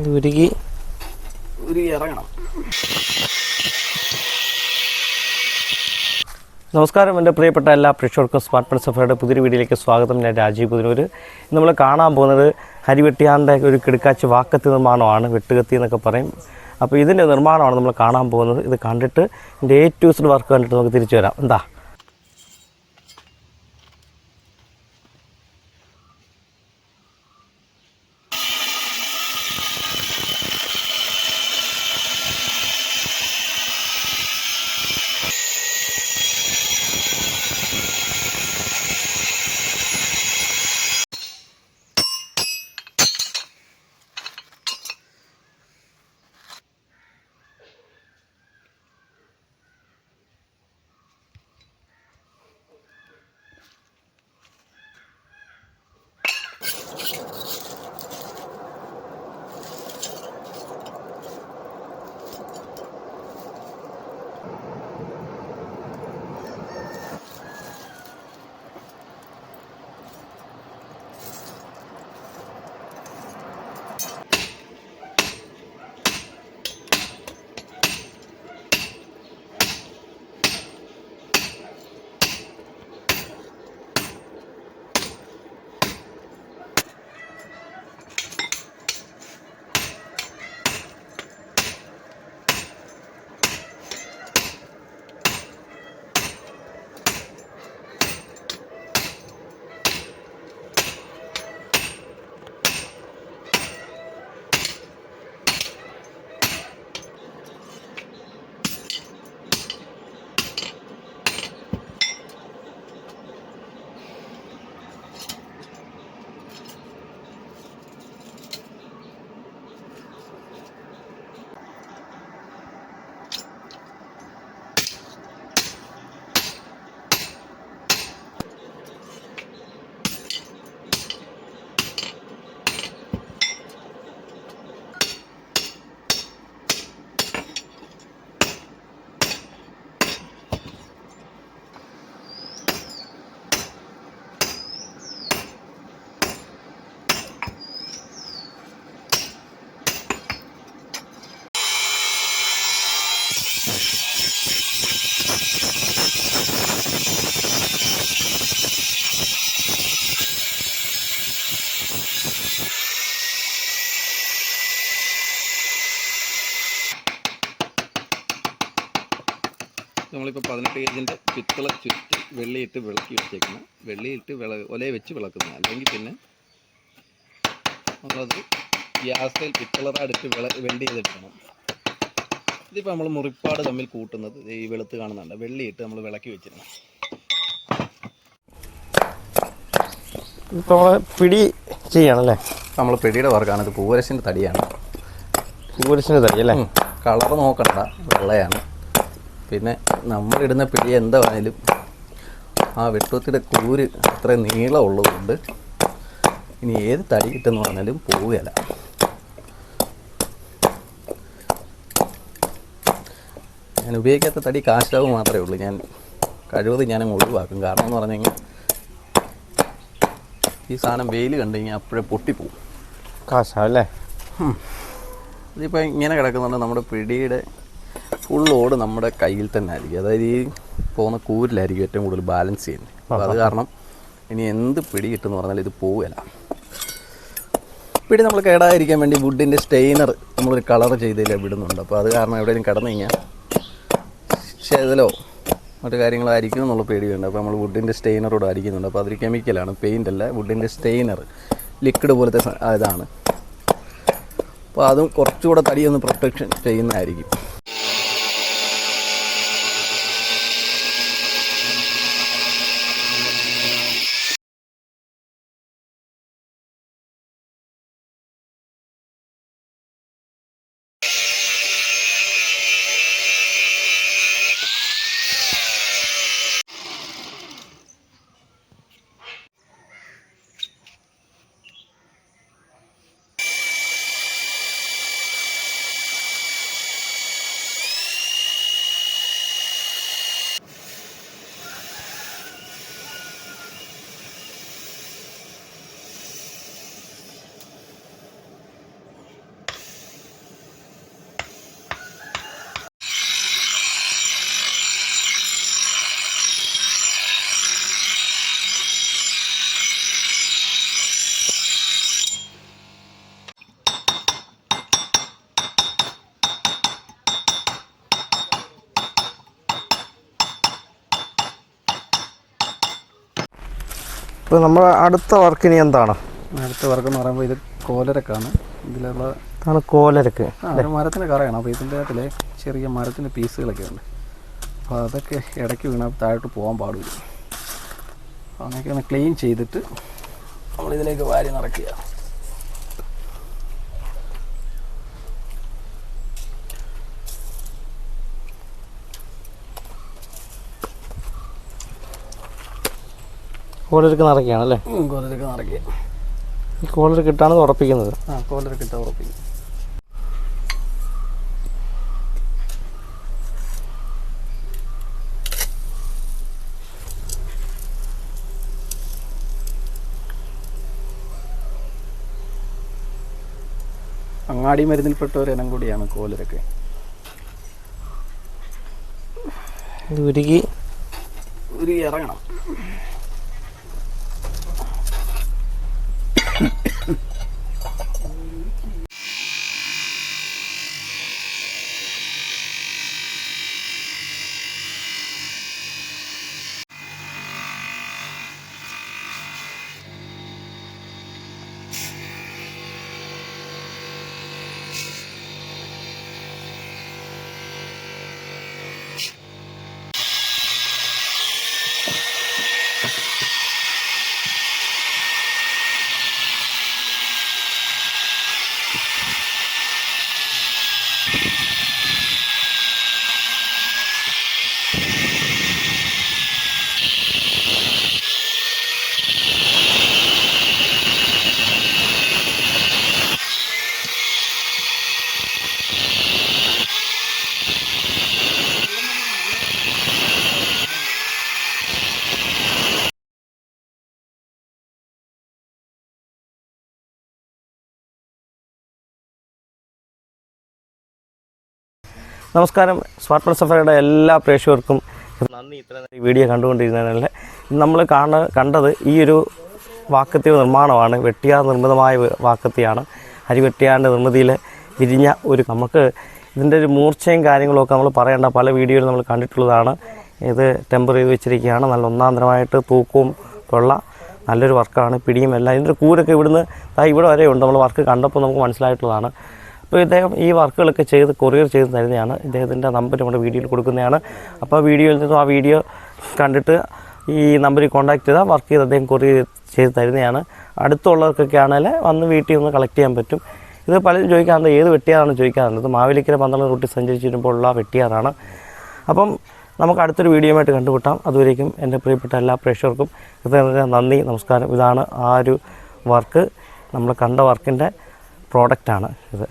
ഇത് ഉരുകി ഇറങ്ങണം. നമസ്കാരം, എൻ്റെ പ്രിയപ്പെട്ട എല്ലാ പ്രേക്ഷകർക്കും സ്മാർട്ട് പെൻ സഫയുടെ പുതിയൊരു വീഡിയോയിലേക്ക് സ്വാഗതം. ഞാൻ രാജീവ് പുതിനൂർ. നമ്മൾ കാണാൻ പോകുന്നത് ഹരിവെട്ടിയാറിൻ്റെ ഒരു കിടക്കാച്ചി വാക്കത്തി നിർമ്മാണമാണ്. വെട്ടുകത്തി എന്നൊക്കെ പറയും. അപ്പോൾ ഇതിൻ്റെ നിർമ്മാണമാണ് നമ്മൾ കാണാൻ പോകുന്നത്. ഇത് കണ്ടിട്ട് ഇതിൻ്റെ A to Z വർക്ക് കണ്ടിട്ട് നമുക്ക് തിരിച്ചു വരാം. എന്താ നമ്മളിപ്പോൾ 18 ഗേജിൻ്റെ പിത്തള ചുറ്റി വെള്ളിയിട്ട് വിളക്കി വെച്ചേക്കണം. വെള്ളിയിട്ട് ഒലയെ വെച്ച് വിളക്കുന്നത്, അല്ലെങ്കിൽ പിന്നെ നമ്മളത് ഗ്യാസിൽ പിത്തളറടുത്ത് വെൽഡ് ചെയ്തെടുക്കണം. ഇതിപ്പോൾ നമ്മൾ മുറിപ്പാട് തമ്മിൽ കൂട്ടുന്നത് ഈ വെളുത്ത് കാണുന്നുണ്ട്. വെള്ളിയിട്ട് നമ്മൾ വിളക്കി വെച്ചിരുന്നു. ഇപ്പോൾ പിടി ചെയ്യണല്ലേ? നമ്മൾ പിടിയുടെ വർക്കാണ്. ഇത് പൂവരശിൻ്റെ തടിയാണ്. പൂവരശിൻ്റെ തടി അല്ലേ? കളർ നോക്കണ്ട, വെള്ളയാണ്. പിന്നെ നമ്മളിടുന്ന പിടി എന്താണെങ്കിലും ആ വെട്ടുകത്തിയുടെ കൂര് അത്രയും നീളമുള്ളതുകൊണ്ട് ഇനി ഏത് തടി കിട്ടുമെന്ന് പറഞ്ഞാലും പോവുകയില്ല. ഞാൻ ഉപയോഗിക്കാത്ത തടി കാശാവ് മാത്രമേ ഉള്ളൂ. ഞാൻ കഴിവതും ഞാനങ്ങ് ഒഴിവാക്കും. കാരണം എന്ന് പറഞ്ഞു കഴിഞ്ഞാൽ ഈ സാധനം വെയിൽ കണ്ടു കഴിഞ്ഞാൽ അപ്പോഴേ പൊട്ടിപ്പോവും. കാശാവല്ലേ? ഇതിപ്പോൾ ഇങ്ങനെ കിടക്കുന്നുണ്ട്. നമ്മുടെ പിടിയുടെ ഫുൾ ലോഡ് നമ്മുടെ കയ്യിൽ തന്നെ ആയിരിക്കും. അതായത് ഈ പോകുന്ന കൂരിലായിരിക്കും ഏറ്റവും കൂടുതൽ ബാലൻസ് ചെയ്യുന്നത്. അപ്പോൾ അത് കാരണം ഇനി എന്ത് പിടി കിട്ടുമെന്ന് പറഞ്ഞാൽ ഇത് പോവുകയില്ല. പിടി നമ്മൾ കേടാതിരിക്കാൻ വേണ്ടി വുഡിൻ്റെ സ്റ്റെയിനർ നമ്മളൊരു കളർ ചെയ്തതിൽ വിടുന്നുണ്ട്. അപ്പോൾ അത് കാരണം എവിടെയെങ്കിലും കടന്നു കഴിഞ്ഞാൽ ചെതലോ മറ്റു കാര്യങ്ങളായിരിക്കും എന്നുള്ള പേടിയുണ്ട്. അപ്പോൾ നമ്മൾ വുഡിൻ്റെ സ്റ്റെയിനറോട് അടിക്കുന്നുണ്ട്. അപ്പോൾ അതൊരു കെമിക്കലാണ്, പെയിൻ്റ് അല്ല, വുഡിൻ്റെ സ്റ്റെയിനർ, ലിക്വിഡ് പോലത്തെ ഇതാണ്. അപ്പോൾ അതും കുറച്ചുകൂടെ തടിയൊന്ന് പ്രൊട്ടക്ഷൻ ചെയ്യുന്നതായിരിക്കും. ഇപ്പോൾ നമ്മൾ അടുത്ത വർക്ക് ഇനി എന്താണ്? അടുത്ത വർക്ക് എന്ന് പറയുമ്പോൾ ഇത് കോലരക്കാണ്. ഇതിലുള്ള ആണ് കോലരക്ക്. ഒരു മരത്തിൻ്റെ കറയാണ്. അപ്പോൾ ഇതിൻ്റെ അകത്തിലെ ചെറിയ മരത്തിൻ്റെ പീസുകളൊക്കെ ഉണ്ട്. അപ്പോൾ അതൊക്കെ ഇടയ്ക്ക് വീണാൽ താഴോട്ട് പോകാൻ പാടില്ല. അപ്പോൾ അങ്ങനെയൊക്കെ ഒന്ന് ക്ലീൻ ചെയ്തിട്ട് നമ്മളിതിലേക്ക് വാരി നിറയ്ക്കുക. കോലരക്ക് നിറയ്ക്കുകയാണല്ലേ? കോലരക്ക് നിറയ്ക്കുക. ഈ കോലരക്ക് ഇട്ടാണ് ഉറപ്പിക്കുന്നത്? കോലരക്ക് ഇട്ടാൽ ഉറപ്പിക്കും. അങ്ങാടി മരുന്നിൽപ്പെട്ട ഒരു ഇനം കൂടിയാണ് കോലരക്ക്. ഇത് ഉരുകി ഇറങ്ങണം. നമസ്കാരം. സ്മാർട്ട് പ്ലസ് സഫാരിയുടെ എല്ലാ പ്രേക്ഷകർക്കും നന്ദി. ഇത്ര നേരം വീഡിയോ കണ്ടുകൊണ്ടിരുന്നതിനല്ലേ. നമ്മൾ കണ്ടത് ഈ ഒരു വാക്കത്തി നിർമ്മാണമാണ്. വെട്ടിയാർ നിർമ്മിതമായ വാക്കത്തിയാണ്. വെട്ടിയാറിൻ്റെ നിർമ്മിതിയിൽ വിരിഞ്ഞ ഒരു നമുക്ക് ഇതിൻ്റെ ഒരു മൂർച്ചയും കാര്യങ്ങളൊക്കെ നമ്മൾ പറയേണ്ട പല വീഡിയോയിൽ നമ്മൾ കണ്ടിട്ടുള്ളതാണ്. ഇത് ടെമ്പർ ചെയ്ത് വെച്ചിരിക്കുകയാണ്. നല്ല ഒന്നാന്തരമായിട്ട് തൂക്കവും ഉള്ള നല്ലൊരു വർക്കാണ്. പിടിയും എല്ലാം. ഇതിൻ്റെ കൂരൊക്കെ ഇവിടുന്ന് ഇവിടെ വരെ ഉണ്ട്. നമ്മൾ വർക്ക് കണ്ടപ്പോൾ നമുക്ക് മനസ്സിലായിട്ടുള്ളതാണ്. അപ്പോൾ ഇദ്ദേഹം ഈ വർക്കുകളൊക്കെ ചെയ്ത് കൊറിയർ ചെയ്ത് തരുന്നതാണ്. ഇദ്ദേഹത്തിൻ്റെ നമ്പർ നമ്മുടെ വീഡിയോയിൽ കൊടുക്കുന്നതാണ്. അപ്പോൾ വീഡിയോയിൽ നിന്നും ആ വീഡിയോ കണ്ടിട്ട് ഈ നമ്പറിൽ കോൺടാക്ട് ചെയ്താൽ വർക്ക് ചെയ്ത് അദ്ദേഹം കൊറിയർ ചെയ്ത് തരുന്നതാണ്. അടുത്തുള്ളവർക്കൊക്കെ ആണെങ്കിൽ വന്ന് വീട്ടിൽ നിന്ന് കളക്ട് ചെയ്യാൻ പറ്റും. ഇത് പലരും ചോദിക്കാറുണ്ട് ഏത് വെട്ടിയാറാണ് ചോദിക്കാറുണ്ട്. ഇത് മാവേലിക്കര 12 റൂട്ടിൽ സഞ്ചരിച്ച് വരുമ്പോഴുള്ള വെട്ടിയാറാണ്. അപ്പം നമുക്ക് അടുത്തൊരു വീഡിയോയുമായിട്ട് കണ്ടുമുട്ടാം. അതുവരേക്കും എൻ്റെ പ്രിയപ്പെട്ട എല്ലാ പ്രേക്ഷകർക്കും നന്ദി, നമസ്കാരം. ഇതാണ് ആ ഒരു വർക്ക്, നമ്മൾ കണ്ട വർക്കിൻ്റെ പ്രോഡക്റ്റാണ് ഇത്.